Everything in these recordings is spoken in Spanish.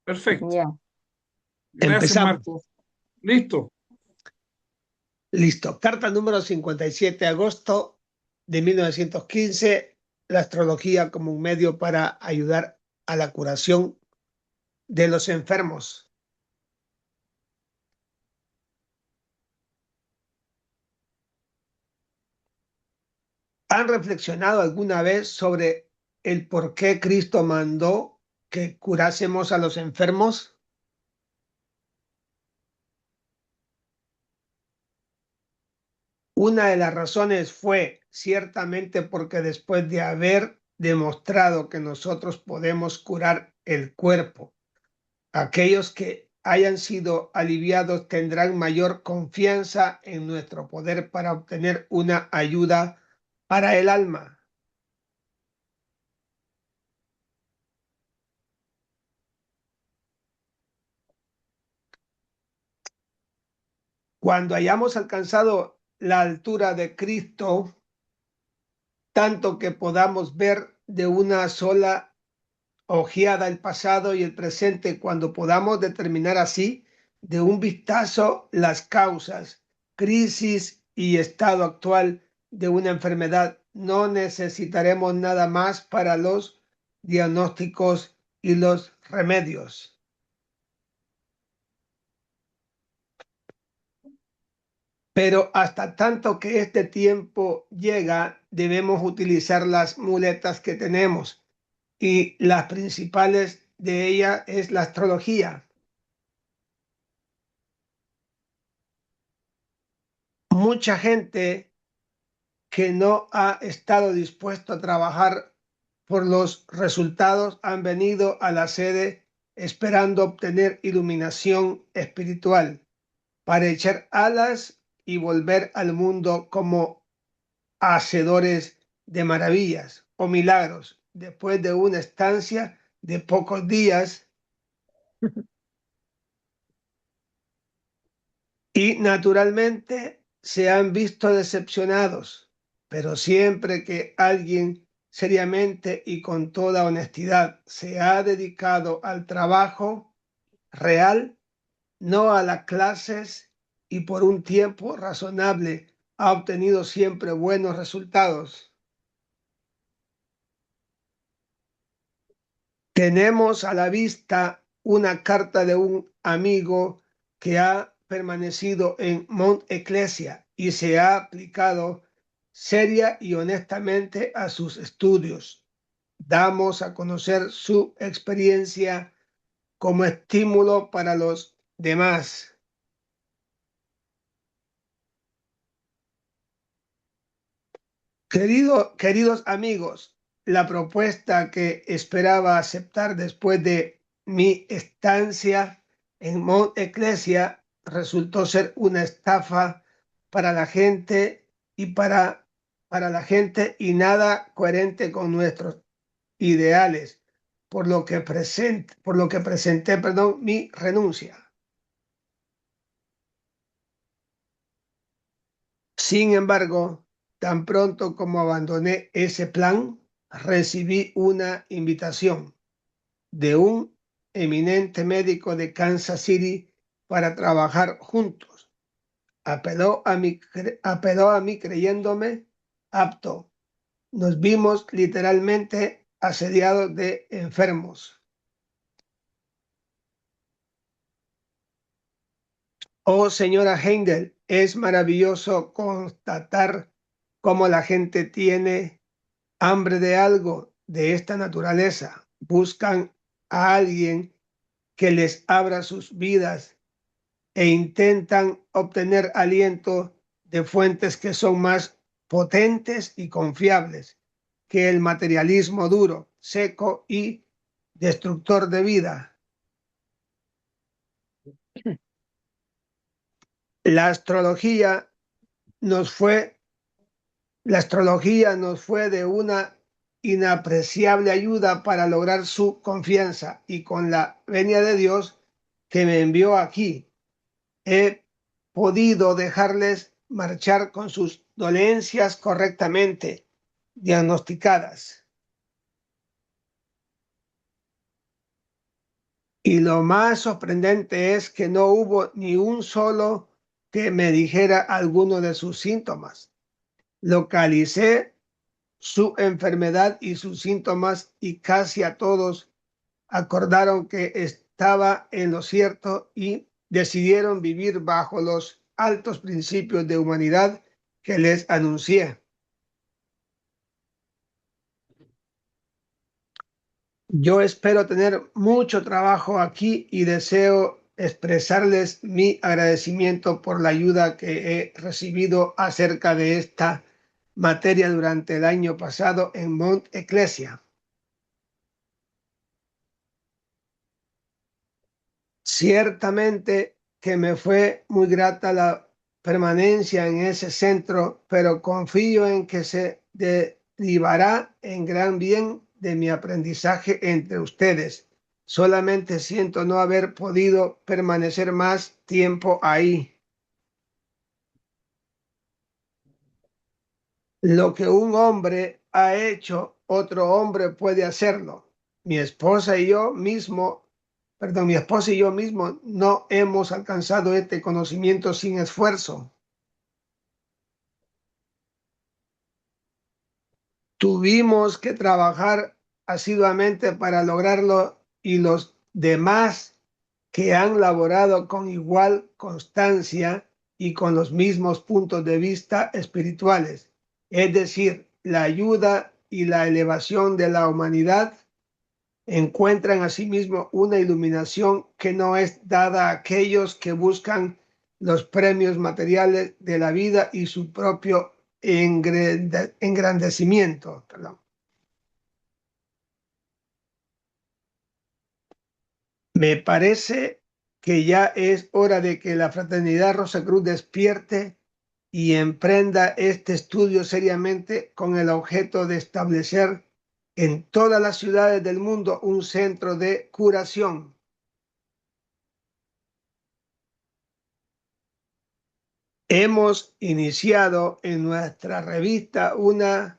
Perfecto. Ya. Gracias, Empezamos. Marco. Listo. Listo. Carta número 57 de agosto de 1915. La astrología como un medio para ayudar a la curación de los enfermos. ¿Han reflexionado alguna vez sobre el por qué Cristo mandó que curásemos a los enfermos? Una de las razones fue ciertamente porque después de haber demostrado que nosotros podemos curar el cuerpo, aquellos que hayan sido aliviados tendrán mayor confianza en nuestro poder para obtener una ayuda para el alma. Cuando hayamos alcanzado la altura de Cristo, tanto que podamos ver de una sola ojeada el pasado y el presente, cuando podamos determinar así de un vistazo las causas, crisis y estado actual de una enfermedad, no necesitaremos nada más para los diagnósticos y los remedios. Pero hasta tanto que este tiempo llega, debemos utilizar las muletas que tenemos y las principales de ellas es la astrología. Mucha gente que no ha estado dispuesto a trabajar por los resultados han venido a la sede esperando obtener iluminación espiritual para echar alas y volver al mundo como hacedores de maravillas o milagros después de una estancia de pocos días y naturalmente se han visto decepcionados, pero siempre que alguien seriamente y con toda honestidad se ha dedicado al trabajo real, no a las clases y por un tiempo razonable, ha obtenido siempre buenos resultados. Tenemos a la vista una carta de un amigo que ha permanecido en Mount Ecclesia y se ha aplicado seria y honestamente a sus estudios. Damos a conocer su experiencia como estímulo para los demás. Queridos amigos, la propuesta que esperaba aceptar después de mi estancia en Mount Ecclesia resultó ser una estafa para la gente para la gente y nada coherente con nuestros ideales, por lo que presenté, mi renuncia. Sin embargo, tan pronto como abandoné ese plan, recibí una invitación de un eminente médico de Kansas City para trabajar juntos. Apeló a mí creyéndome apto. Nos vimos literalmente asediados de enfermos. Oh, señora Heindel, es maravilloso constatar cómo la gente tiene hambre de algo de esta naturaleza. Buscan a alguien que les abra sus vidas e intentan obtener aliento de fuentes que son más potentes y confiables que el materialismo duro, seco y destructor de vida. La astrología nos fue, la astrología nos fue de una inapreciable ayuda para lograr su confianza y con la venia de Dios que me envió aquí he podido dejarles marchar con sus dolencias correctamente diagnosticadas. Y lo más sorprendente es que no hubo ni un solo que me dijera alguno de sus síntomas. Localicé su enfermedad y sus síntomas y casi a todos acordaron que estaba en lo cierto y decidieron vivir bajo los altos principios de humanidad que les anuncié. Yo espero tener mucho trabajo aquí y deseo expresarles mi agradecimiento por la ayuda que he recibido acerca de esta materia durante el año pasado en Mount Ecclesia. Ciertamente que me fue muy grata la permanencia en ese centro, pero confío en que se derivará en gran bien de mi aprendizaje entre ustedes. Solamente siento no haber podido permanecer más tiempo ahí. Lo que un hombre ha hecho, otro hombre puede hacerlo. Mi esposa y yo mismo, mi esposa y yo mismo no hemos alcanzado este conocimiento sin esfuerzo. Tuvimos que trabajar asiduamente para lograrlo y los demás que han laborado con igual constancia y con los mismos puntos de vista espirituales, es decir, la ayuda y la elevación de la humanidad, encuentran asimismo una iluminación que no es dada a aquellos que buscan los premios materiales de la vida y su propio engrandecimiento. Perdón. Me parece que ya es hora de que la Fraternidad Rosacruz despierte y emprenda este estudio seriamente con el objeto de establecer en todas las ciudades del mundo un centro de curación. Hemos iniciado en nuestra revista una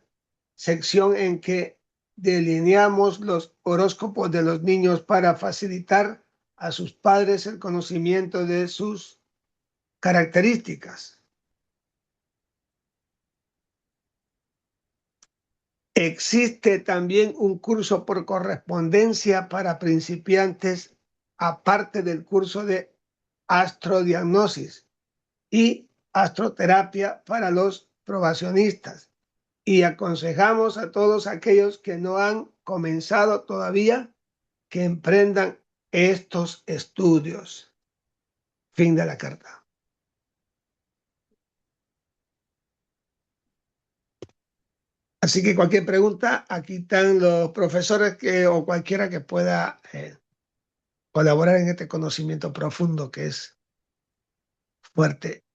sección en que delineamos los horóscopos de los niños para facilitar a sus padres el conocimiento de sus características. Existe también un curso por correspondencia para principiantes, aparte del curso de astrodiagnosis y astroterapia para los probacionistas. Y aconsejamos a todos aquellos que no han comenzado todavía que emprendan estos estudios. Fin de la carta. Así que cualquier pregunta, aquí están los profesores o cualquiera que pueda colaborar en este conocimiento profundo que es fuerte.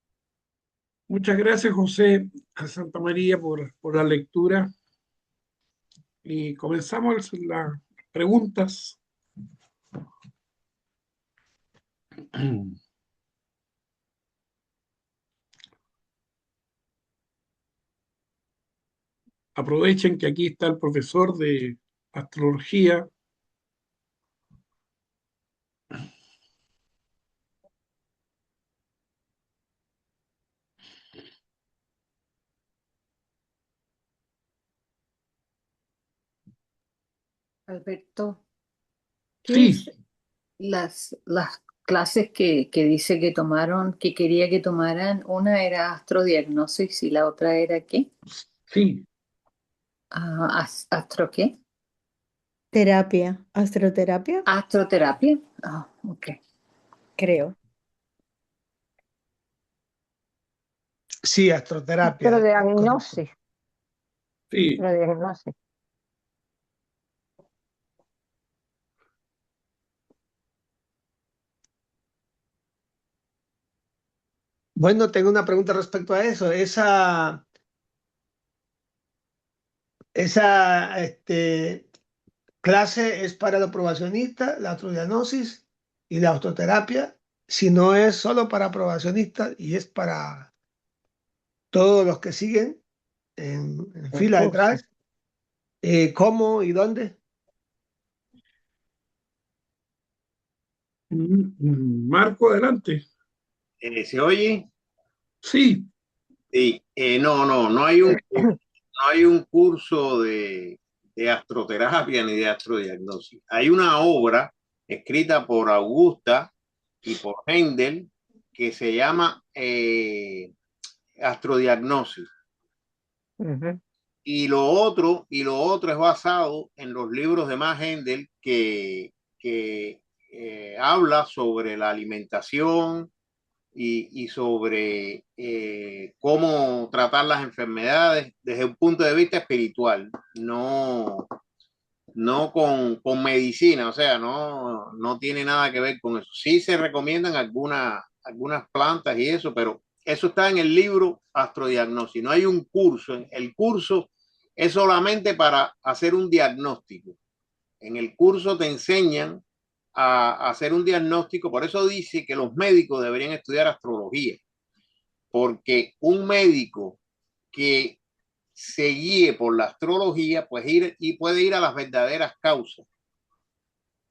Muchas gracias, José a Santa María, por la lectura. Y comenzamos las preguntas. Aprovechen que aquí está el profesor de astrología. Alberto, ¿qué Sí, es las clases que dice que tomaron, que quería que tomaran? Una era astrodiagnosis y la otra era ¿qué? sí. ¿Astro qué? Terapia, astroterapia, Astroterapia. Ah, ok. creo. Sí, astroterapia. Correcto. Astrodiagnosis, Sí, astrodiagnosis. Bueno, tengo una pregunta respecto a eso. Esa clase es para los probacionistas, la astrodiagnosis y la autoterapia, si no es solo para probacionistas y es para todos los que siguen en El fila curso. detrás. ¿Cómo y dónde? Marco, adelante. ¿Se oye? Sí, Sí. No hay no hay un curso de astroterapia ni de astrodiagnosis. Hay una obra escrita por Augusta y por Händel que se llama Astrodiagnosis. Ujú. Y lo otro es basado en los libros de Max Händel que habla sobre la alimentación y sobre cómo tratar las enfermedades desde un punto de vista espiritual, no con medicina, o sea, no tiene nada que ver con eso. Sí se recomiendan algunas plantas y eso, pero eso está en el libro Astrodiagnosis. No hay un curso. El curso es solamente para hacer un diagnóstico. En el curso te enseñan a hacer un diagnóstico, por eso dice que los médicos deberían estudiar astrología, porque un médico que se guíe por la astrología, pues puede ir a las verdaderas causas,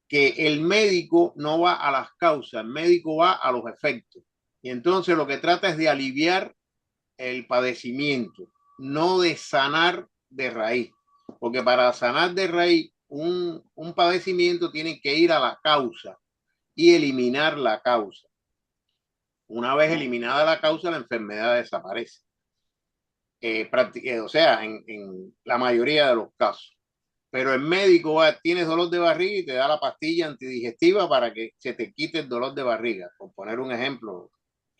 que el médico no va a las causas, el médico va a los efectos. Y entonces lo que trata es de aliviar el padecimiento, no de sanar de raíz, porque para sanar de raíz un padecimiento tiene que ir a la causa y eliminar la causa. Una vez eliminada la causa, la enfermedad desaparece. O sea, en la mayoría de los casos. Pero el médico tienes dolor de barriga y te da la pastilla antidigestiva para que se te quite el dolor de barriga. Por poner un ejemplo,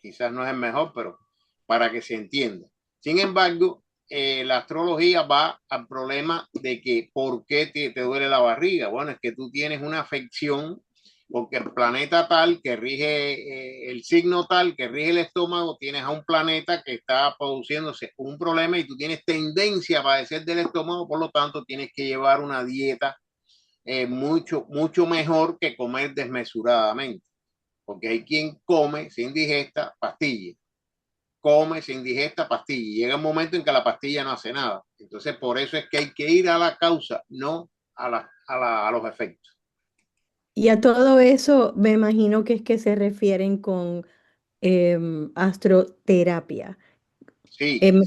quizás no es el mejor, pero para que se entienda. Sin embargo, la astrología va al problema de que ¿por qué te duele la barriga? Bueno, es que tú tienes una afección porque el planeta tal que rige, el signo tal que rige el estómago, tienes a un planeta que está produciéndose un problema y tú tienes tendencia a padecer del estómago, por lo tanto tienes que llevar una dieta mucho mejor que comer desmesuradamente, porque hay quien come sin digesta pastilla, come sin digesta pastilla, y llega un momento en que la pastilla no hace nada. Entonces por eso es que hay que ir a la causa, no a los efectos. Y a todo eso me imagino que es que se refieren con astroterapia. Sí, sí.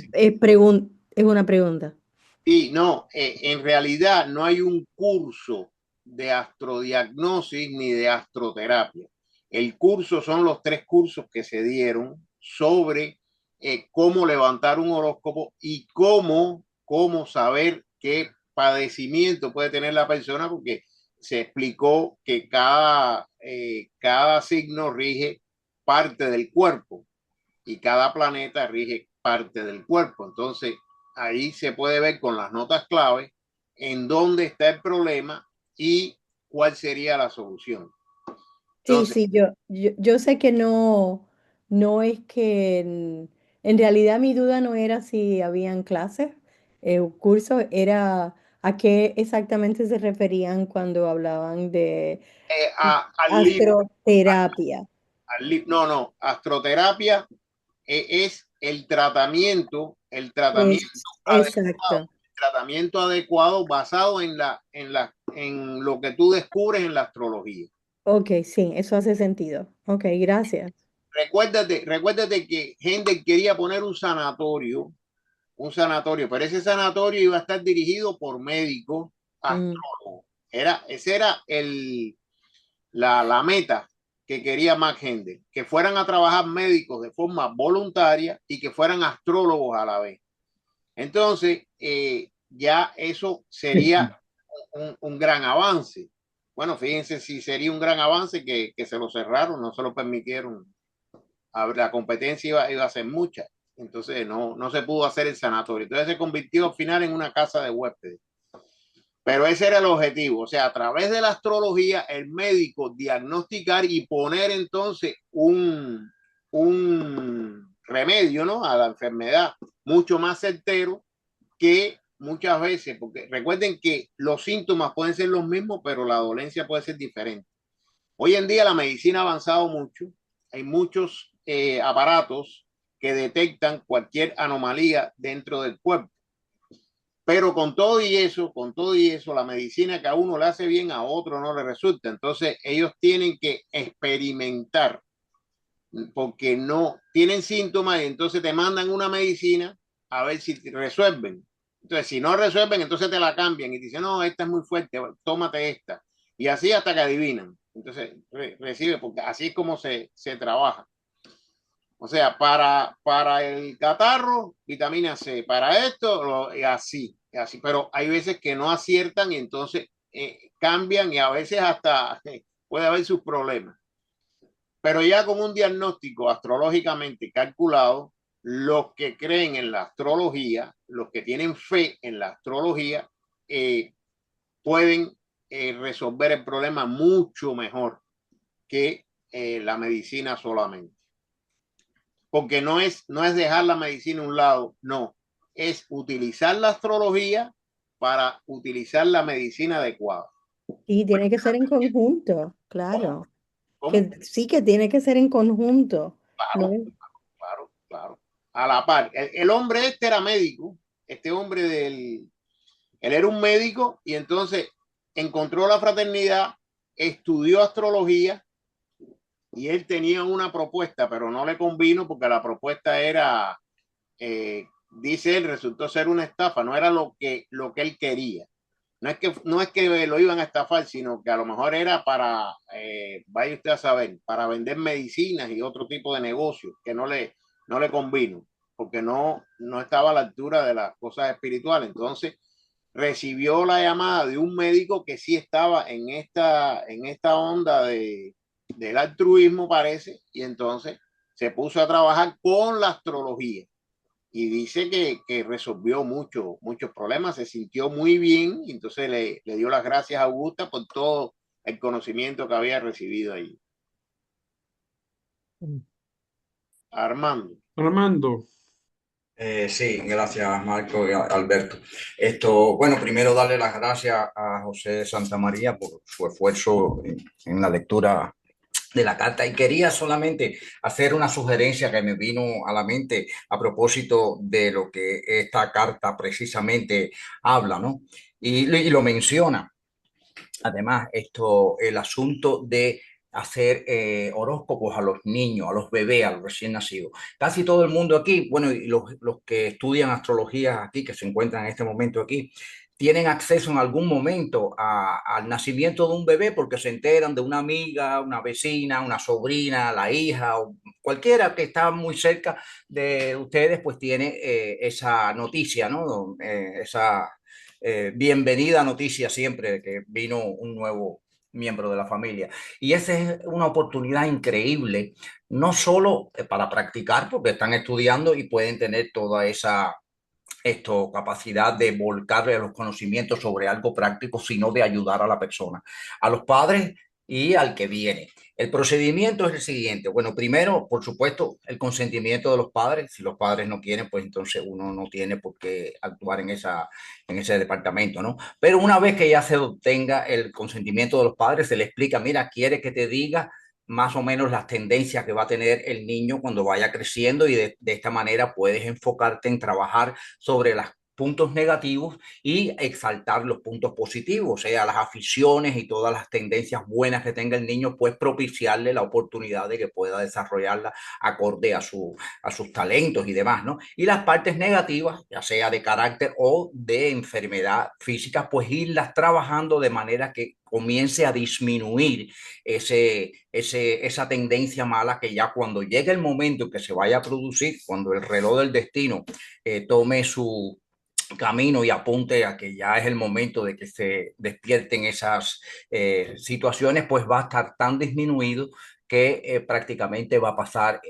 Es una pregunta. Y no, en realidad no hay un curso de astrodiagnosis ni de astroterapia. El curso son los 3 cursos que se dieron sobre cómo levantar un horóscopo y cómo saber qué padecimiento puede tener la persona, porque se explicó que cada signo rige parte del cuerpo y cada planeta rige parte del cuerpo. Entonces, ahí se puede ver con las notas clave en dónde está el problema y cuál sería la solución. Sí, Entonces, sí, yo sé que no es que en realidad mi duda no era si habían clases, cursos, era a qué exactamente se referían cuando hablaban de al libro, astroterapia. no, astroterapia es Es, exacto. el tratamiento adecuado basado en lo que tú descubres en la astrología. Ok, sí, eso hace sentido. Ok, gracias. Recuérdate que gente quería poner un sanatorio, pero ese sanatorio iba a estar dirigido por médicos Mm, astrólogos. Esa era la meta que quería Max Händel, que fueran a trabajar médicos de forma voluntaria y que fueran astrólogos a la vez. Entonces, ya eso sería un gran avance. Bueno, fíjense si sería un gran avance que se lo cerraron, no se lo permitieron. La competencia iba a ser mucha. Entonces no se pudo hacer el sanatorio. Entonces se convirtió al final en una casa de huéspedes. Pero ese era el objetivo. O sea, a través de la astrología, el médico diagnosticar y poner entonces un remedio, ¿no?, a la enfermedad mucho más certero que muchas veces, porque recuerden que los síntomas pueden ser los mismos, pero la dolencia puede ser diferente. Hoy en día la medicina ha avanzado mucho, hay muchos aparatos que detectan cualquier anomalía dentro del cuerpo. Pero con todo y eso, la medicina que a uno le hace bien, a otro no le resulta. Entonces ellos tienen que experimentar porque no tienen síntomas y entonces te mandan una medicina a ver si resuelven. Entonces, si no resuelven, entonces te la cambian y te dicen, no, esta es muy fuerte, tómate esta. Y así hasta que adivinan. Entonces, recibe, porque así es como se trabaja. O sea, para el catarro, vitamina C, para esto, y así, así. Pero hay veces que no aciertan y entonces cambian y a veces hasta puede haber sus problemas. Pero ya con un diagnóstico astrológicamente calculado, los que creen en la astrología, los que tienen fe en la astrología, pueden resolver el problema mucho mejor que la medicina solamente. Porque no es dejar la medicina a un lado, no, es utilizar la astrología para utilizar la medicina adecuada. Y tiene que ser en conjunto, claro. ¿Cómo? Que sí que tiene que ser en conjunto. Claro, ¿No? claro, claro. A la par. El hombre este era médico, este hombre él era un médico y entonces encontró la fraternidad, estudió astrología y él tenía una propuesta, pero no le convino porque la propuesta era, dice él, resultó ser una estafa, no era lo que él quería. No es que lo iban a estafar, sino que a lo mejor era para, vaya usted a saber, para vender medicinas y otro tipo de negocios que no le convino, porque no estaba a la altura de las cosas espirituales. Entonces recibió la llamada de un médico que sí estaba en esta onda del altruismo, parece, y entonces se puso a trabajar con la astrología y dice que resolvió muchos problemas, se sintió muy bien, y entonces le dio las gracias a Augusta por todo el conocimiento que había recibido ahí. Armando. Armando, Sí, gracias Marco y Alberto. Bueno, primero darle las gracias a José Santamaría por su esfuerzo en la lectura de la carta y quería solamente hacer una sugerencia que me vino a la mente a propósito de lo que esta carta precisamente habla, ¿no? Y lo menciona. Además, el asunto de hacer horóscopos a los niños, a los bebés, a los recién nacidos. Casi todo el mundo aquí, bueno, y los que estudian astrología aquí, que se encuentran en este momento aquí, tienen acceso en algún momento al nacimiento de un bebé porque se enteran de una amiga, una vecina, una sobrina, la hija o cualquiera que está muy cerca de ustedes, pues tiene esa noticia, ¿no? Bienvenida noticia siempre de que vino un nuevo miembro de la familia. Y esa es una oportunidad increíble, no solo para practicar, porque están estudiando y pueden tener toda esa capacidad de volcarle los conocimientos sobre algo práctico, sino de ayudar a la persona, a los padres y al que viene. El procedimiento es el siguiente. Bueno, primero, por supuesto, el consentimiento de los padres. Si los padres no quieren, pues entonces uno no tiene por qué actuar en ese departamento, ¿no? Pero una vez que ya se obtenga el consentimiento de los padres, se le explica, mira, quiere que te diga más o menos las tendencias que va a tener el niño cuando vaya creciendo y de esta manera puedes enfocarte en trabajar sobre los puntos negativos y exaltar los puntos positivos, o sea, las aficiones y todas las tendencias buenas que tenga el niño, pues propiciarle la oportunidad de que pueda desarrollarla acorde a sus talentos y demás, ¿no? Y las partes negativas, ya sea de carácter o de enfermedad física, pues irlas trabajando de manera que comience a disminuir esa tendencia mala que ya cuando llegue el momento que se vaya a producir, cuando el reloj del destino tome su camino y apunte a que ya es el momento de que se despierten esas situaciones, pues va a estar tan disminuido que prácticamente va a pasar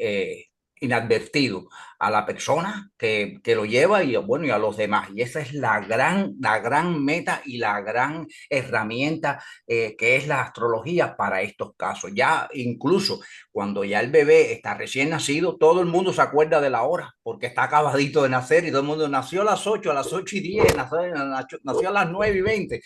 inadvertido a la persona que lo lleva y bueno, y a los demás. Y esa es la gran meta y la gran herramienta que es la astrología para estos casos. Ya incluso cuando ya el bebé está recién nacido, todo el mundo se acuerda de la hora porque está acabadito de nacer y todo el mundo nació a las 8, a las 8:10, nació a las 9:20.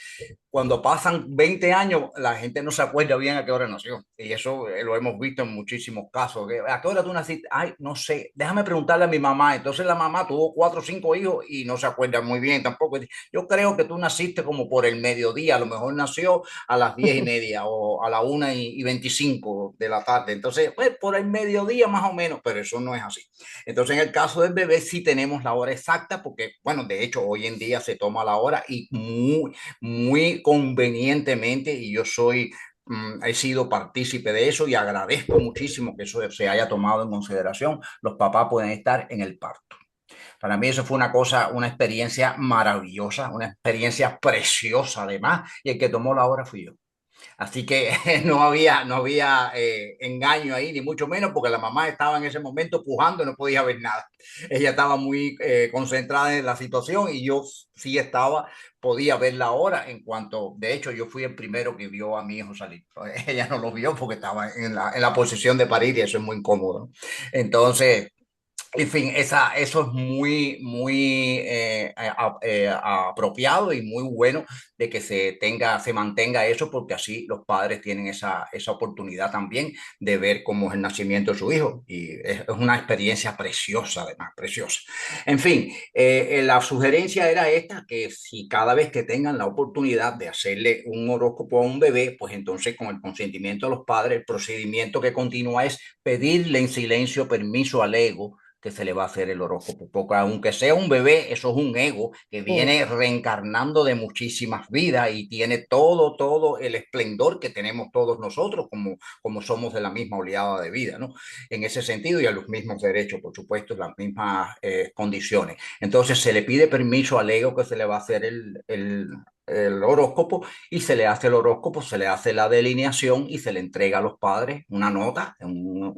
Cuando pasan 20 años, la gente no se acuerda bien a qué hora nació. Y eso lo hemos visto en muchísimos casos. ¿A qué hora tú naciste? Ay, no sé, déjame preguntarle a mi mamá. Entonces la mamá tuvo 4 o 5 hijos y no se acuerda muy bien tampoco. Yo creo que tú naciste como por el mediodía, a lo mejor nació a las 10:30 o a la 1:25 de la tarde. Entonces, pues por el mediodía más o menos, pero eso no es así. Entonces, en el caso del bebé sí tenemos la hora exacta porque, bueno, de hecho, hoy en día se toma la hora y muy convenientemente, y yo he sido partícipe de eso y agradezco muchísimo que eso se haya tomado en consideración. Los papás pueden estar en el parto. Para mí eso fue una cosa, una experiencia maravillosa, una experiencia preciosa además, y el que tomó la hora fui yo. Así que no había engaño ahí, ni mucho menos, porque la mamá estaba en ese momento pujando y no podía ver nada. Ella estaba muy concentrada en la situación y yo sí podía ver la hora en cuanto, de hecho, yo fui el primero que vio a mi hijo salir. Ella no lo vio porque estaba en la posición de parir y eso es muy incómodo. Entonces, en fin, eso es muy apropiado y muy bueno de que se mantenga eso, porque así los padres tienen esa oportunidad también de ver cómo es el nacimiento de su hijo. Y es una experiencia preciosa, además, preciosa. En fin, la sugerencia era esta, que si cada vez que tengan la oportunidad de hacerle un horóscopo a un bebé, pues entonces con el consentimiento de los padres, el procedimiento que continúa es pedirle en silencio permiso al ego que se le va a hacer el horóscopo, porque aunque sea un bebé, eso es un ego que viene reencarnando de muchísimas vidas y tiene todo el esplendor que tenemos todos nosotros como somos de la misma oleada de vida, ¿no? En ese sentido y a los mismos derechos, por supuesto, las mismas condiciones. Entonces se le pide permiso al ego que se le va a hacer el horóscopo, y se le hace el horóscopo, se le hace la delineación y se le entrega a los padres una nota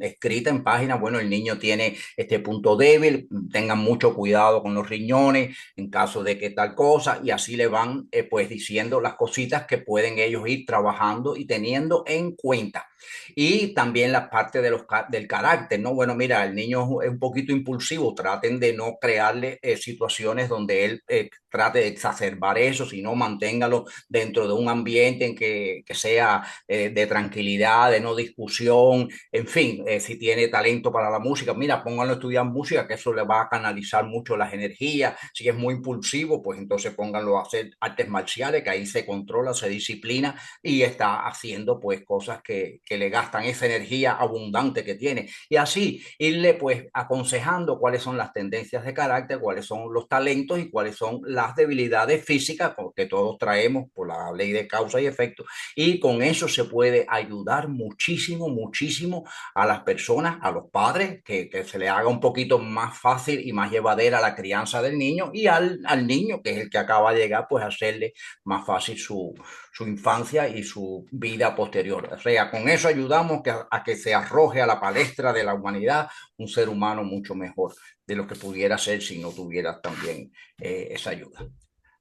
escrita en página. Bueno, el niño tiene este punto débil, tengan mucho cuidado con los riñones en caso de que tal cosa, y así le van pues diciendo las cositas que pueden ellos ir trabajando y teniendo en cuenta. Y también la parte del carácter, ¿no? Bueno, mira, el niño es un poquito impulsivo, traten de no crearle situaciones donde él trate de exacerbar eso, sino manténgalo dentro de un ambiente en que sea de tranquilidad, de no discusión, en fin, si tiene talento para la música, mira, pónganlo a estudiar música, que eso le va a canalizar mucho las energías. Si es muy impulsivo, pues entonces pónganlo a hacer artes marciales, que ahí se controla, se disciplina y está haciendo pues cosas que le gastan esa energía abundante que tiene. Y así irle pues aconsejando cuáles son las tendencias de carácter, cuáles son los talentos y cuáles son las debilidades físicas que todos traemos por la ley de causa y efecto. Y con eso se puede ayudar muchísimo a las personas, a los padres, que se le haga un poquito más fácil y más llevadera la crianza del niño, y al niño, que es el que acaba de llegar, pues hacerle más fácil su infancia y su vida posterior. O sea, con eso ayudamos a que se arroje a la palestra de la humanidad un ser humano mucho mejor de lo que pudiera ser si no tuviera también esa ayuda.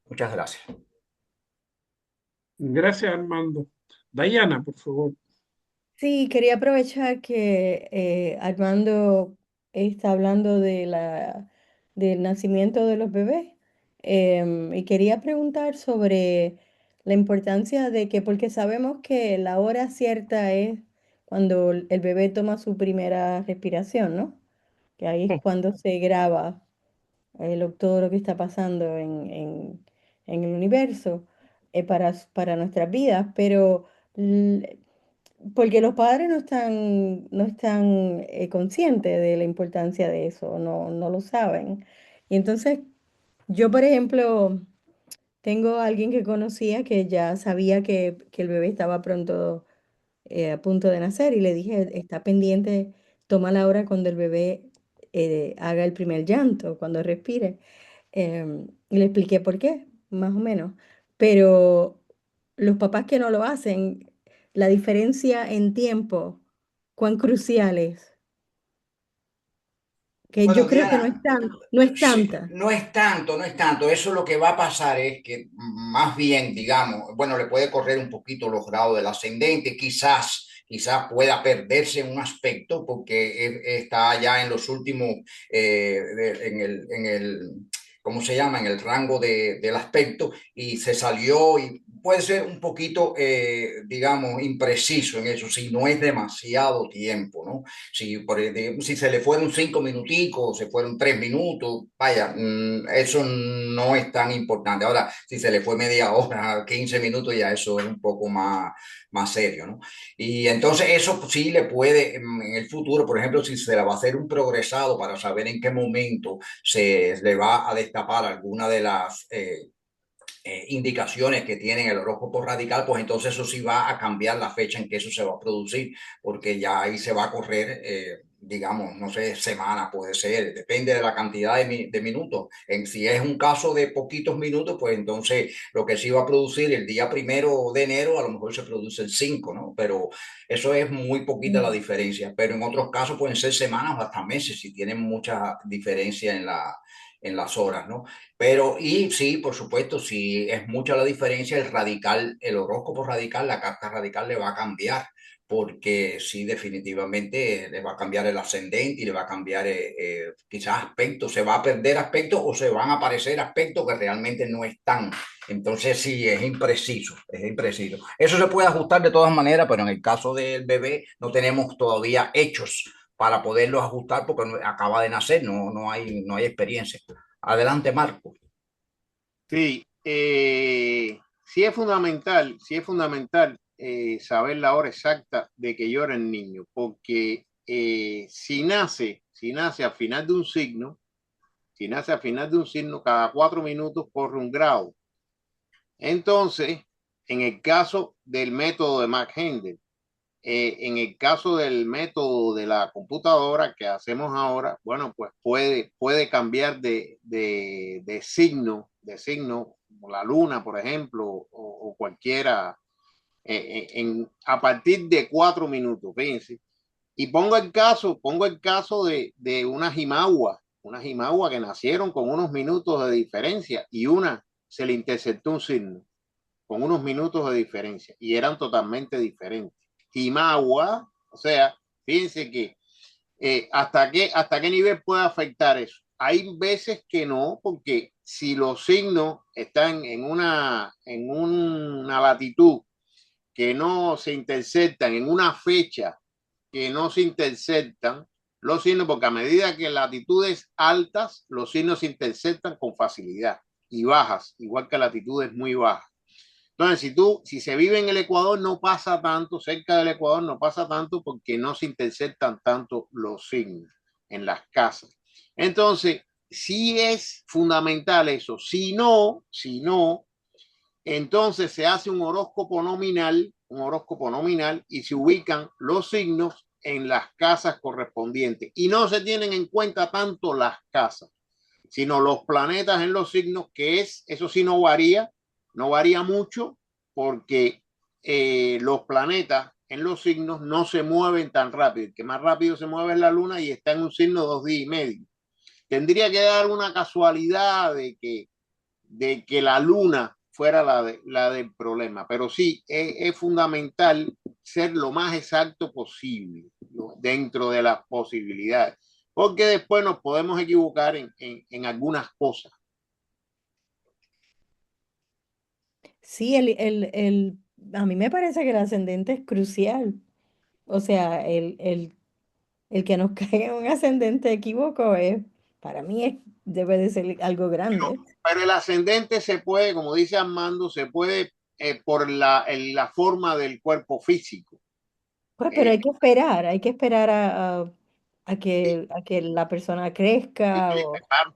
Muchas gracias. Gracias, Armando. Dayana, por favor. Sí, quería aprovechar que Armando está hablando del nacimiento de los bebés, y quería preguntar sobre la importancia de que, porque sabemos que la hora cierta es cuando el bebé toma su primera respiración, ¿no? Que ahí es cuando se graba todo lo que está pasando en el universo, para nuestras vidas, pero porque los padres no están conscientes de la importancia de eso, no lo saben. Y entonces, yo, por ejemplo, tengo a alguien que conocía que ya sabía que el bebé estaba pronto a punto de nacer, y le dije, está pendiente, toma la hora cuando el bebé haga el primer llanto, cuando respire. Y le expliqué por qué, más o menos. Pero los papás que no lo hacen, la diferencia en tiempo, cuán crucial es, que yo Bueno, creo que Diana, no es sí, tanta. no es tanto, no es tanto. Eso lo que va a pasar es que más bien, digamos, bueno, le puede correr un poquito los grados del ascendente, quizás pueda perderse en un aspecto porque está ya en los últimos, ¿cómo se llama? En el rango del aspecto y se salió y puede ser un poquito, digamos, impreciso en eso, si no es demasiado tiempo, ¿no? Si se le fueron 5 minuticos, se fueron 3 minutos, vaya, eso no es tan importante. Ahora, si se le fue media hora, 15 minutos, ya eso es un poco más serio, ¿no? Y entonces eso sí le puede, en el futuro, por ejemplo, si se le va a hacer un progresado para saber en qué momento se le va a destapar alguna de las indicaciones que tienen el horóscopo radical, pues entonces eso sí va a cambiar la fecha en que eso se va a producir, porque ya ahí se va a correr, digamos, no sé, semanas puede ser, depende de la cantidad de minutos. Si es un caso de poquitos minutos, pues entonces lo que sí va a producir el día 1 de enero, a lo mejor se produce el 5, ¿no? Pero eso es muy poquita la diferencia, pero en otros casos pueden ser semanas o hasta meses si tienen mucha diferencia en las horas, ¿no? Pero, y sí, por supuesto, si es mucha la diferencia, el horóscopo radical, la carta radical le va a cambiar, porque sí, definitivamente le va a cambiar el ascendente y le va a cambiar quizás aspectos, se va a perder aspectos o se van a aparecer aspectos que realmente no están. Entonces, sí, es impreciso, es impreciso. Eso se puede ajustar de todas maneras, pero en el caso del bebé no tenemos todavía hechos para poderlo ajustar porque acaba de nacer, no hay experiencia. Adelante, Marco. Sí, sí es fundamental saber la hora exacta de que llora el niño, porque si nace al final de un signo, cada 4 minutos corre un grado. Entonces, en el caso del método de Mac-Handel, en el caso del método de la computadora que hacemos ahora, bueno, pues puede cambiar de signo, como la luna, por ejemplo, o cualquiera, a partir de 4 minutos, fíjense. Y pongo el caso de una jimagua que nacieron con unos minutos de diferencia y una se le interceptó un signo con unos minutos de diferencia y eran totalmente diferentes. Jimagua, o sea, fíjense que hasta qué nivel puede afectar eso. Hay veces que no, porque si los signos están en una latitud que no se interceptan, en una fecha que no se interceptan, los signos, porque a medida que latitudes altas, los signos se interceptan con facilidad y bajas, igual que latitudes muy bajas. Entonces, si se vive en el Ecuador, no pasa tanto, cerca del Ecuador no pasa tanto porque no se interceptan tanto los signos en las casas. Entonces, sí es fundamental eso. Si no, entonces se hace un horóscopo nominal y se ubican los signos en las casas correspondientes. Y no se tienen en cuenta tanto las casas, sino los planetas en los signos, eso sí no varía mucho, porque los planetas en los signos no se mueven tan rápido. El que más rápido se mueve es la luna y está en un signo 2 días y medio. Tendría que dar una casualidad de que la luna fuera la del problema, pero sí es fundamental ser lo más exacto posible dentro de las posibilidades, porque después nos podemos equivocar en algunas cosas. Sí, a mí me parece que el ascendente es crucial. O sea, el que nos caiga un ascendente equívoco para mí debe de ser algo grande. Pero el ascendente se puede, como dice Armando, se puede por la forma del cuerpo físico. Pues, pero hay que esperar a que la persona crezca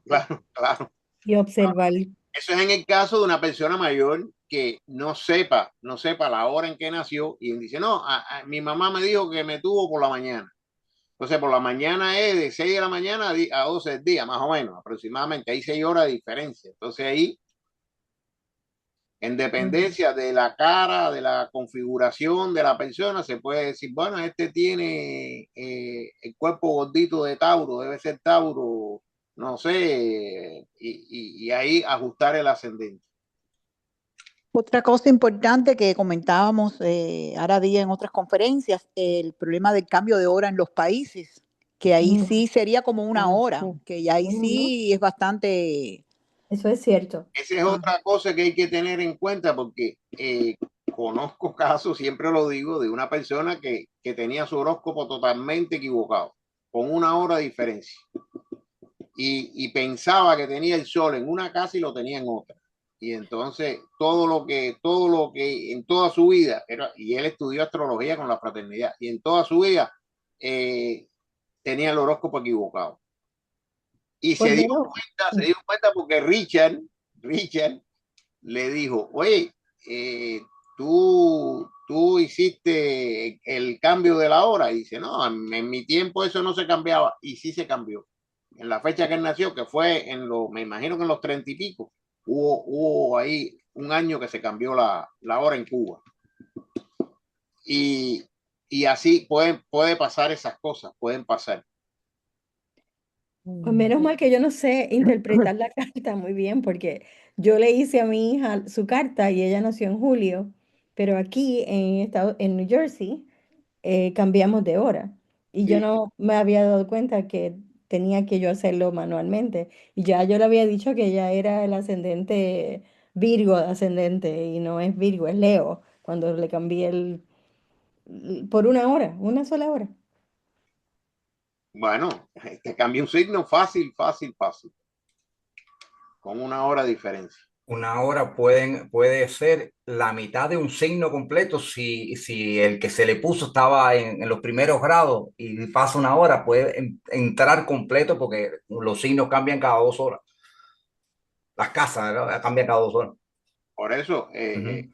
Claro. y observar. Eso es en el caso de una persona mayor que no sepa la hora en que nació y dice, no, mi mamá me dijo que me tuvo por la mañana. Entonces, por la mañana es de 6 de la mañana a 12 del día, más o menos, aproximadamente. Hay 6 horas de diferencia. Entonces, ahí, en dependencia de la cara, de la configuración de la persona, se puede decir, bueno, este tiene el cuerpo gordito de Tauro, debe ser Tauro, no sé, y ahí ajustar el ascendente. Otra cosa importante que comentábamos ahora día en otras conferencias, el problema del cambio de hora en los países, que ahí sí sería como una hora, Sí. que ahí sí es bastante Eso es cierto. Esa es otra cosa que hay que tener en cuenta porque conozco casos, siempre lo digo, de una persona que tenía su horóscopo totalmente equivocado, con 1 hora de diferencia. Y pensaba que tenía el sol en una casa y lo tenía en otra. Y entonces todo lo que en toda su vida, y él estudió astrología con la fraternidad, y en toda su vida tenía el horóscopo equivocado. Y Por menos, se dio cuenta porque Richard le dijo, oye, tú hiciste el cambio de la hora. Y dice, no, en mi tiempo eso no se cambiaba. Y sí se cambió. En la fecha que él nació, que fue me imagino que en los 30 y pico, hubo ahí un año que se cambió la hora en Cuba. Y así puede pasar esas cosas, pueden pasar. pues menos mal que yo no sé interpretar la carta muy bien, porque yo le hice a mi hija su carta y ella nació en julio, pero aquí en New Jersey cambiamos de hora y yo Sí. no me había dado cuenta que tenía que yo hacerlo manualmente y ya yo le había dicho que ella era el ascendente Virgo ascendente y no es Virgo, es Leo, cuando le cambié por 1 hora, una sola hora. Bueno, te cambia un signo fácil, con 1 hora de diferencia. 1 hora puede ser la mitad de un signo completo. Si el que se le puso estaba en los primeros grados y pasa 1 hora, puede entrar completo porque los signos cambian cada 2 horas. Las casas, ¿no? Cambian cada 2 horas. Por eso, Ujú.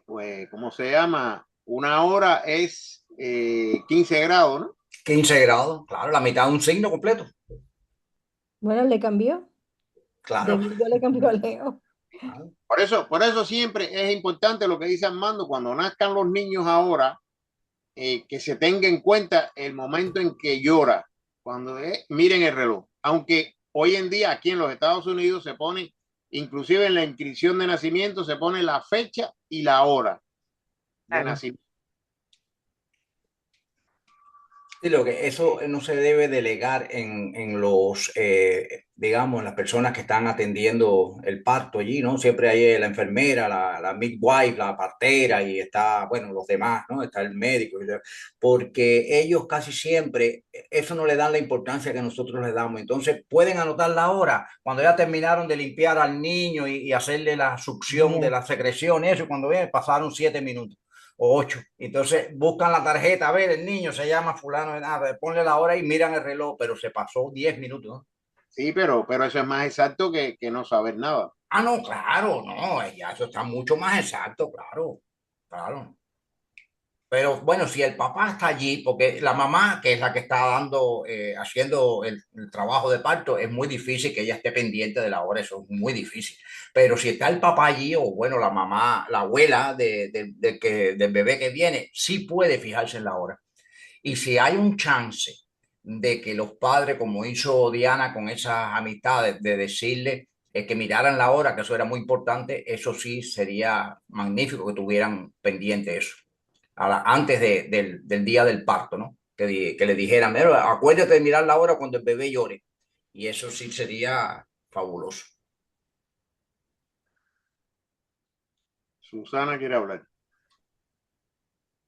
pues, ¿cómo se llama? 1 hora es 15 grados, ¿no? 15 grados, claro, la mitad de un signo completo. Bueno, le cambió, de Claro. Virgo le cambió a Leo. Por eso siempre es importante lo que dice Armando, cuando nazcan los niños ahora, que se tenga en cuenta el momento en que llora, cuando miren el reloj. Aunque hoy en día aquí en los Estados Unidos se pone, inclusive en la inscripción de nacimiento, se pone la fecha y la hora de nacimiento. Sí, lo que eso no se debe delegar en los, digamos, en las personas que están atendiendo el parto allí, ¿no? Siempre hay la enfermera, la midwife, la partera y está, bueno, los demás, ¿no? Está el médico, porque ellos casi siempre, eso no le dan la importancia que nosotros le damos. Entonces, pueden anotar la hora cuando ya terminaron de limpiar al niño y hacerle la succión de la secreción, eso, cuando ven, pasaron 7 minutos o 8. Entonces buscan la tarjeta, a ver, el niño se llama fulano, nada, ponle la hora y miran el reloj, pero se pasó 10 minutos, ¿no? Sí, pero eso es más exacto que no saber nada. Ah, no, claro, no, ya eso está mucho más exacto, claro, claro. Pero bueno, si el papá está allí, porque la mamá, que es la que está dando, haciendo el trabajo de parto, es muy difícil que ella esté pendiente de la hora, eso es muy difícil. Pero si está el papá allí, o bueno, la mamá, la abuela del bebé que viene, sí puede fijarse en la hora. Y si hay un chance de que los padres, como hizo Diana con esas amistades, de decirle que miraran la hora, que eso era muy importante, eso sí sería magnífico que tuvieran pendiente eso antes del día del parto, ¿no? Que le dijeran, "Mira, acuérdate de mirar la hora cuando el bebé llore". Y eso sí sería fabuloso. Susana quiere hablar.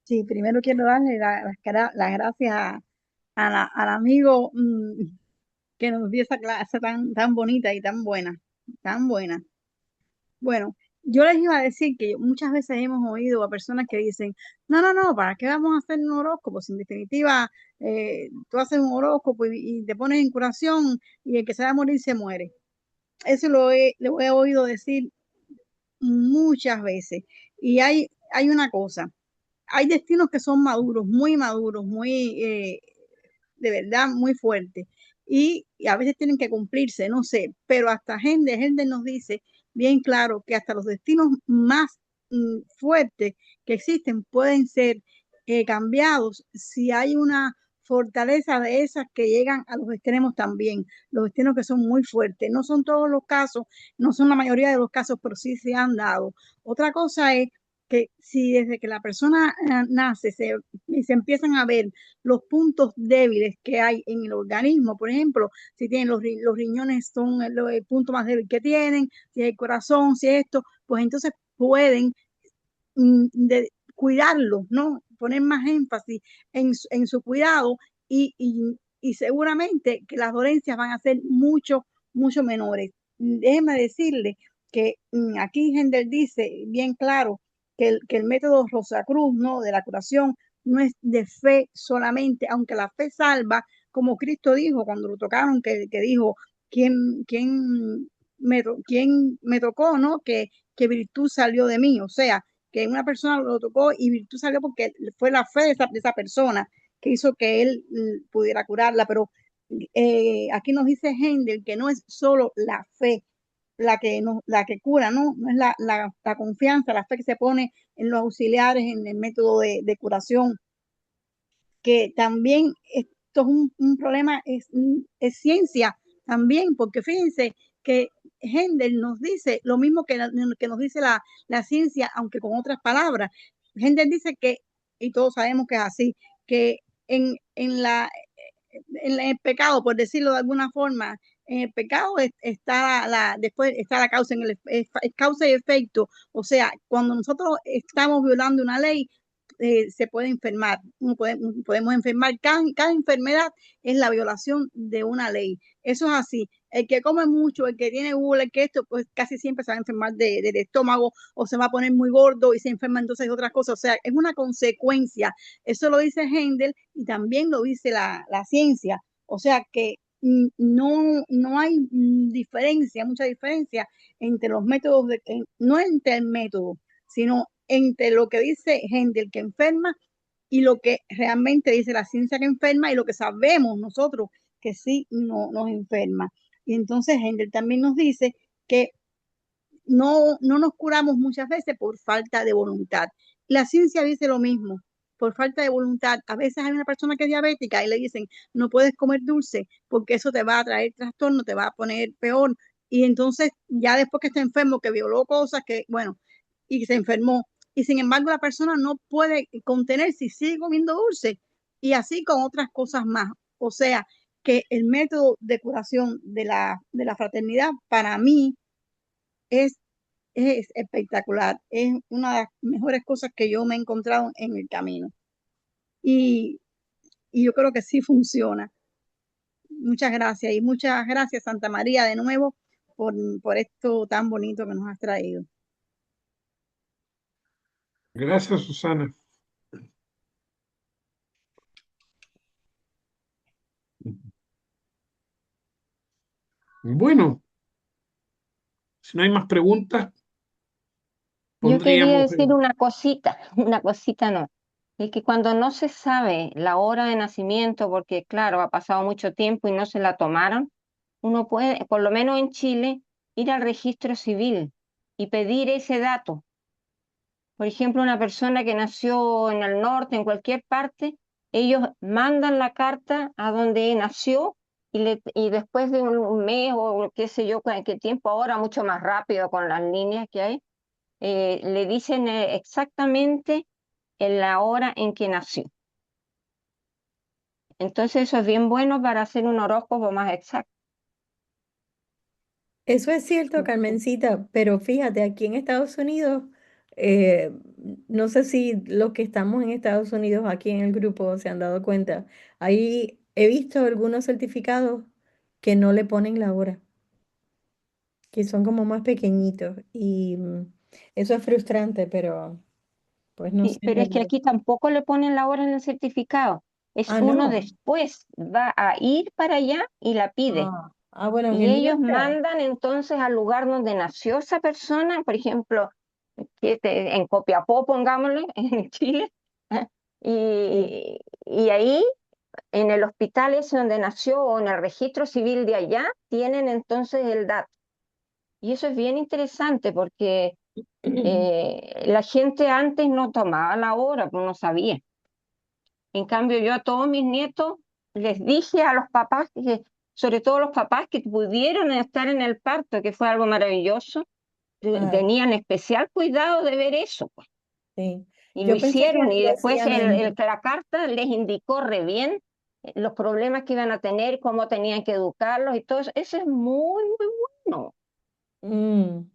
Sí, primero quiero darle las gracias al amigo que nos dio esa clase tan bonita y tan buena, tan buena. Bueno, yo les iba a decir que muchas veces hemos oído a personas que dicen, no, ¿para qué vamos a hacer un horóscopo? Si en definitiva tú haces un horóscopo y te pones en curación y el que se va a morir se muere. Eso lo he oído decir muchas veces. Y hay una cosa, hay destinos que son maduros, muy, de verdad, muy fuertes. Y a veces tienen que cumplirse, no sé, pero hasta Hendel nos dice bien claro que hasta los destinos más fuertes que existen pueden ser cambiados si hay una fortaleza de esas que llegan a los extremos también, los destinos que son muy fuertes. No son todos los casos, no son la mayoría de los casos, pero sí se han dado. Otra cosa es que si desde que la persona nace se empiezan a ver los puntos débiles que hay en el organismo, por ejemplo, si tienen los riñones son el punto más débil que tienen, si el corazón, si esto, pues entonces pueden cuidarlo, ¿no? Poner más énfasis en su cuidado y seguramente que las dolencias van a ser mucho menores. Déjeme decirle que aquí Hendel dice bien claro que el método Rosacruz, ¿no? De la curación no es de fe solamente, aunque la fe salva, como Cristo dijo cuando lo tocaron, que dijo, ¿quién me tocó, ¿no? Que virtud salió de mí, o sea, que una persona lo tocó y virtud salió porque fue la fe de esa persona que hizo que él pudiera curarla, pero aquí nos dice Hendel que no es solo la fe la que cura, ¿no? No es la confianza, la fe que se pone en los auxiliares, en el método de curación, que también esto es un problema, es ciencia también, porque fíjense que Hendel nos dice lo mismo que nos dice la ciencia, aunque con otras palabras. Hendel dice que, y todos sabemos que es así, que en el pecado, por decirlo de alguna forma, en el pecado después está la causa, es causa y efecto. O sea, cuando nosotros estamos violando una ley, se puede enfermar, podemos enfermar. Cada enfermedad es la violación de una ley. Eso es así. El que come mucho, el que tiene gula, el que esto, pues casi siempre se va a enfermar del estómago o se va a poner muy gordo y se enferma entonces de otras cosas. O sea, es una consecuencia. Eso lo dice Hendel y también lo dice la ciencia. O sea que no hay mucha diferencia entre los métodos, no entre el método, sino entre lo que dice Hendel que enferma y lo que realmente dice la ciencia que enferma y lo que sabemos nosotros que sí nos enferma. Y entonces Hendel también nos dice que no nos curamos muchas veces por falta de voluntad. La ciencia dice lo mismo, por falta de voluntad. A veces hay una persona que es diabética y le dicen, no puedes comer dulce porque eso te va a traer trastorno, te va a poner peor. Y entonces ya después que está enfermo, que violó cosas, que bueno, y se enfermó. Y sin embargo la persona no puede contenerse y sigue comiendo dulce. Y así con otras cosas más. O sea, que el método de curación de la fraternidad para mí es espectacular. Es una de las mejores cosas que yo me he encontrado en el camino. Y yo creo que sí funciona. Muchas gracias. Y muchas gracias, Santa María, de nuevo, por esto tan bonito que nos has traído. Gracias, Susana. Bueno, si no hay más preguntas, Yo quería pondríamos decir una cosita, una cosita no. Es que cuando no se sabe la hora de nacimiento, porque claro, ha pasado mucho tiempo y no se la tomaron, uno puede, por lo menos en Chile, ir al registro civil y pedir ese dato. Por ejemplo, una persona que nació en el norte, en cualquier parte, ellos mandan la carta a donde nació y después de un mes o qué sé yo, qué tiempo ahora, mucho más rápido con las líneas que hay, le dicen exactamente en la hora en que nació. Entonces eso es bien bueno para hacer un horóscopo más exacto. Eso es cierto, Carmencita, pero fíjate, aquí en Estados Unidos, eh, no sé si los que estamos en Estados Unidos aquí en el grupo se han dado cuenta, ahí he visto algunos certificados que no le ponen la hora, que son como más pequeñitos y eso es frustrante, pero pues no sé Sí, en pero es que realidad. aquí tampoco le ponen la hora en el certificado. Es Ah, uno no. después, va a ir para allá y la pide. Bueno, en Y el mío ellos está. mandan entonces al lugar donde nació esa persona, por ejemplo, en Copiapó, pongámosle, en Chile, Sí. y ahí en el hospital ese donde nació o en el registro civil de allá, tienen entonces el dato. Y eso es bien interesante porque la gente antes no tomaba la hora, pues no sabía. En cambio, yo a todos mis nietos les dije a los papás, sobre todo los papás que pudieron estar en el parto, que fue algo maravilloso, Ah, tenían especial cuidado de ver eso, pues. Sí. Y Yo lo pensé que hicieron y lo después hacían en... la carta les indicó re bien los problemas que iban a tener, cómo tenían que educarlos y todo eso. Eso es muy, muy bueno. Mm,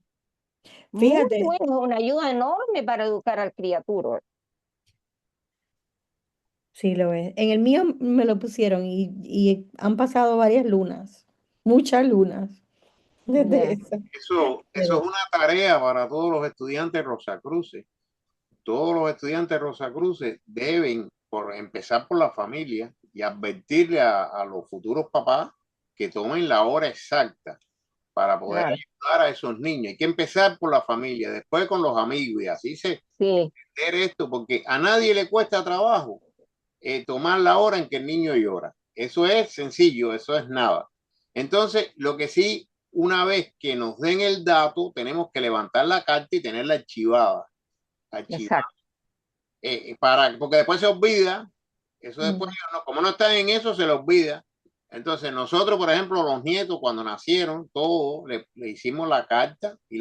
Muy fíjate, bueno, una ayuda enorme para educar al criatura. sí lo es. En el mío me lo pusieron y han pasado varias lunas, muchas lunas desde Ya, eso. Eso es Pero una tarea para todos los estudiantes Rosacruces. Todos los estudiantes Rosacruces deben empezar por la familia y advertirle a los futuros papás que tomen la hora exacta para poder claro, ayudar a esos niños. Hay que empezar por la familia, después con los amigos y así se sí, hacer esto, porque a nadie le cuesta trabajo tomar la hora en que el niño llora. Eso es sencillo, eso es nada. Entonces, lo que sí, una vez que nos den el dato, tenemos que levantar la carta y tenerla archivada. Archivada exacto. porque después se olvida, eso después, mm, como no están en eso, se le olvida. Entonces, nosotros, por ejemplo, los nietos, cuando nacieron, todos le hicimos la carta y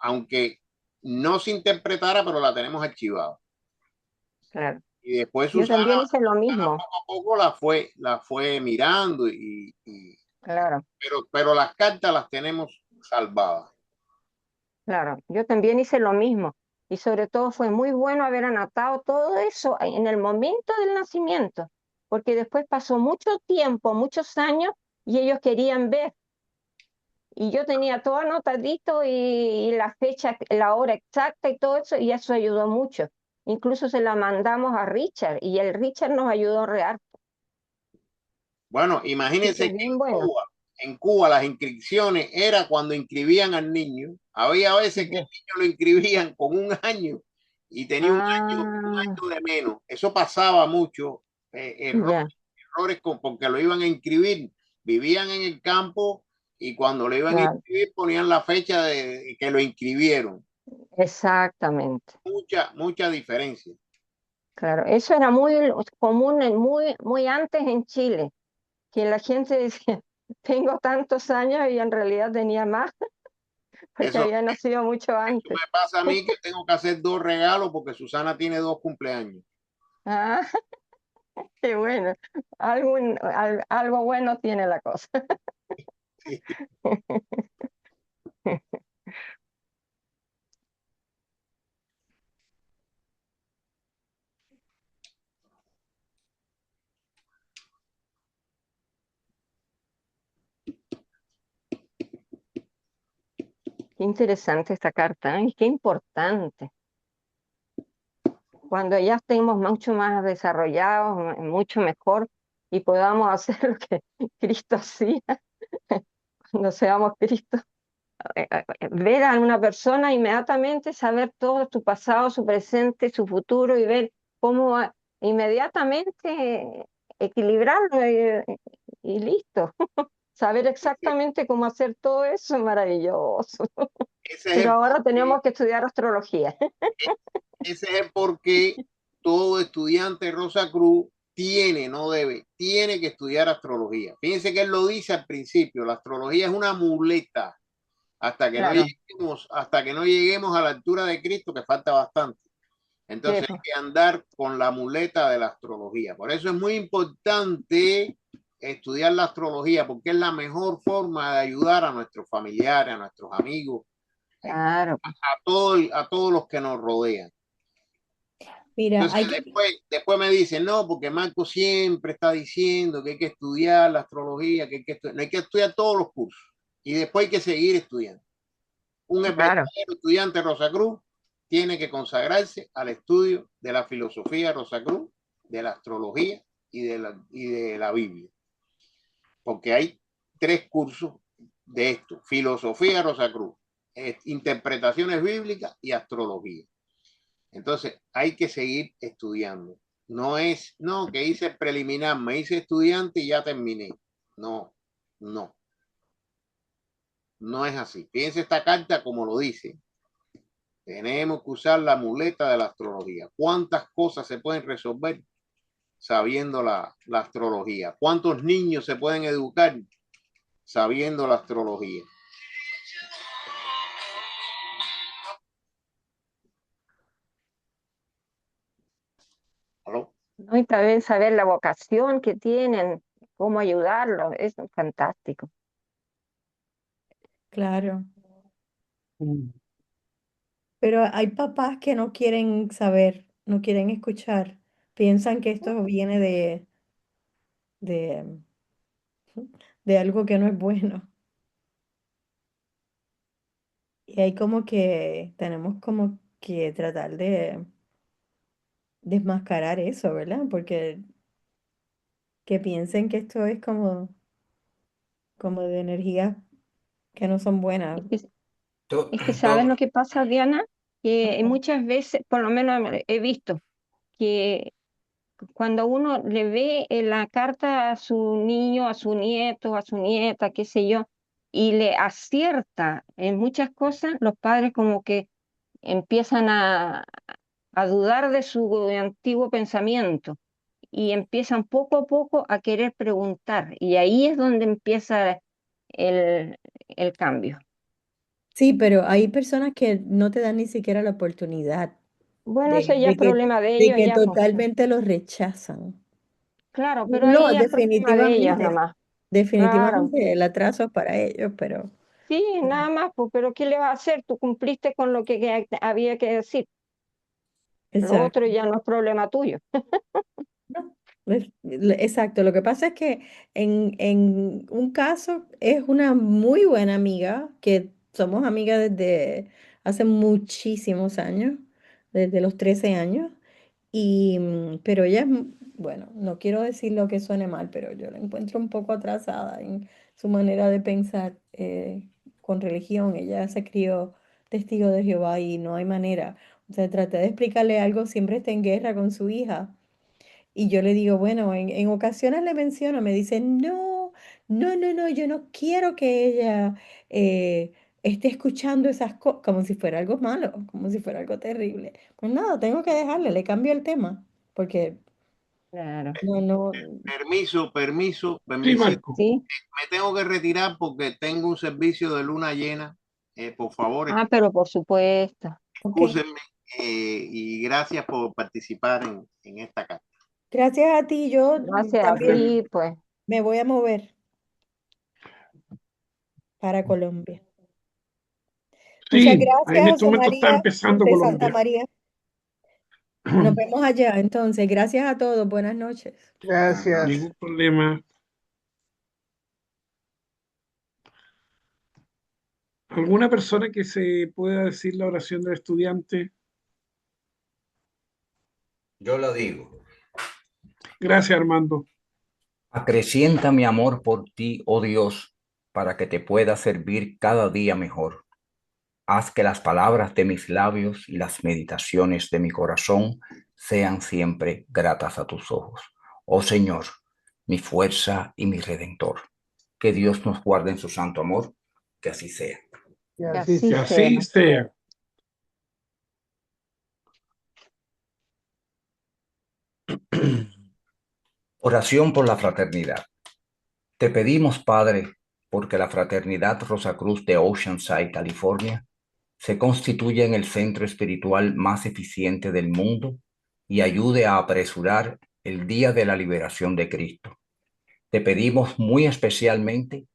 aunque no se interpretara, pero la tenemos archivada. Claro. Y después Yo Susana también hice lo mismo, poco a poco la fue mirando, claro, pero las cartas las tenemos salvadas. claro. Yo también hice lo mismo. Y sobre todo fue muy bueno haber anotado todo eso en el momento del nacimiento, porque después pasó mucho tiempo, muchos años, y ellos querían ver. Y yo tenía todo anotadito y la fecha, la hora exacta y todo eso, y eso ayudó mucho. Incluso se la mandamos a Richard y el Richard nos ayudó real. Bueno, Así que imagínense que bien bueno. En Cuba las inscripciones era cuando inscribían al niño. Había veces que el Ya. niño lo inscribían con un año y tenía un Ah, año de menos. Eso pasaba mucho, ya, errores porque lo iban a inscribir. Vivían en el campo y cuando lo iban a claro, inscribir ponían la fecha de que lo inscribieron. exactamente. Mucha diferencia. Claro, eso era muy común, muy, muy antes en Chile, que la gente decía, tengo tantos años y en realidad tenía más, porque Eso, había nacido mucho eso antes. me pasa a mí que tengo que hacer 2 regalos porque Susana tiene 2 cumpleaños. Ah, qué bueno. Algo bueno tiene la cosa. Sí. Qué interesante esta carta, ¿eh? Y qué importante. Cuando ya estemos mucho más desarrollados, mucho mejor, y podamos hacer lo que Cristo hacía, cuando seamos Cristo, ver a una persona inmediatamente, saber todo su pasado, su presente, su futuro y ver cómo inmediatamente equilibrarlo y listo. Saber exactamente cómo hacer todo eso es maravilloso. Ese es Pero el ahora porqué. tenemos que estudiar astrología. Ese es el porqué todo estudiante Rosa Cruz no debe, tiene que estudiar astrología. Fíjense que él lo dice al principio, la astrología es una muleta Claro, hasta que no lleguemos a la altura de Cristo, que falta bastante. sí, Entonces hay pues, que andar con la muleta de la astrología. Por eso es muy importante estudiar la astrología, porque es la mejor forma de ayudar a nuestros familiares, a nuestros amigos, claro, a todos los que nos rodean. mira, Entonces después me dicen, no, porque Marco siempre está diciendo que hay que estudiar la astrología, no hay que estudiar todos los cursos y después hay que seguir estudiando. Un claro. verdadero estudiante Rosacruz tiene que consagrarse al estudio de la filosofía Rosacruz, de la astrología y de la Biblia. Porque hay 3 cursos de esto: filosofía Rosacruz, interpretaciones bíblicas y astrología. Entonces hay que seguir estudiando. No es, no, que hice preliminar, me hice estudiante y ya terminé. No, no, no es así. Fíjense esta carta como lo dice. Tenemos que usar la muleta de la astrología. ¿Cuántas cosas se pueden resolver sabiendo la astrología? ¿Cuántos niños se pueden educar sabiendo la astrología? ¿no? Y también saber la vocación que tienen, cómo ayudarlos, es fantástico. Claro. Mm. Pero hay papás que no quieren saber, no quieren escuchar. Piensan que esto viene de, de algo que no es bueno. Y hay como que tenemos como que tratar de desmascarar eso, ¿verdad? Porque que piensen que esto es como de energías que no son buenas. Es que, To- es que ¿sabes to- lo que pasa, Diana? Que Ajá. muchas veces, por lo menos he visto, que cuando uno le ve en la carta a su niño, a su nieto, a su nieta, qué sé yo, y le acierta en muchas cosas, los padres como que empiezan a dudar de su antiguo pensamiento y empiezan poco a poco a querer preguntar. Y ahí es donde empieza el, el cambio. Sí, pero hay personas que no te dan ni siquiera la oportunidad Bueno, de, eso ya de es que, problema de de ellos, que ya, pues. totalmente los rechazan. Claro, pero No, ahí ya es problema de ellos definitivamente, nomás. Claro. definitivamente el atraso es para ellos, pero Sí, nada más, pues, pero ¿qué le va a hacer? Tú cumpliste con lo que había que decir. Lo otro exacto. ya no es problema tuyo. No, exacto. Lo que pasa es que en un caso es una muy buena amiga, que somos amigas desde hace muchísimos años, desde los 13 años, pero ella es, bueno, no quiero decir lo que suene mal, pero yo la encuentro un poco atrasada en su manera de pensar con religión. Ella se crió testigo de Jehová y no hay manera. O sea, traté de explicarle algo, siempre está en guerra con su hija. Y yo le digo, bueno, en ocasiones le menciono, me dice, no, no, no, no, yo no quiero que ella esté escuchando esas cosas, como si fuera algo malo, como si fuera algo terrible. Pues nada, tengo que dejarle, le cambio el tema, porque Claro. no, no, Sí, Permisito. Marco. Sí. Me tengo que retirar porque tengo un servicio de luna llena. Por favor, Ah, pero por supuesto. ok. excúsenme y gracias por participar en esta carta. Gracias a ti, yo Gracias a también ti, pues. me voy a mover para Colombia. Muchas Sí, en gracias, este José momento está María, empezando desde Santa Colombia. María. Nos vemos allá, entonces. Gracias a todos, buenas noches. Gracias. Ningún problema. ¿Alguna persona que se pueda decir la oración del estudiante? Yo lo digo. Gracias, Armando. Acrecienta mi amor por ti, oh Dios, para que te pueda servir cada día mejor. Haz que las palabras de mis labios y las meditaciones de mi corazón sean siempre gratas a tus ojos. Oh Señor, mi fuerza y mi redentor. Que Dios nos guarde en su santo amor, que así sea. Y Que así así Que sea. sea. así sea. Oración por la fraternidad. Te pedimos, Padre, porque la Fraternidad Rosacruz de Oceanside, California, se constituya en el centro espiritual más eficiente del mundo y ayude a apresurar el día de la liberación de Cristo. Te pedimos muy especialmente,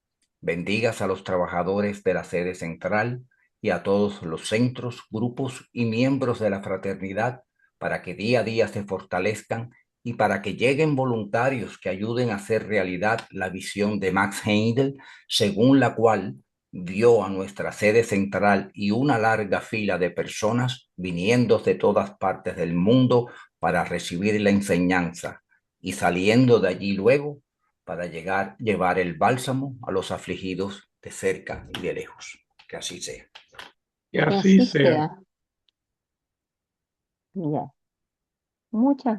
bendigas a los trabajadores de la sede central y a todos los centros, grupos y miembros de la fraternidad para que día a día se fortalezcan y para que lleguen voluntarios que ayuden a hacer realidad la visión de Max Heindel, según la cual vio a nuestra sede central y una larga fila de personas viniendo de todas partes del mundo para recibir la enseñanza y saliendo de allí luego para llevar el bálsamo a los afligidos de cerca y de lejos. Que así sea. Que Que así así sea. sea. Ya. Muchas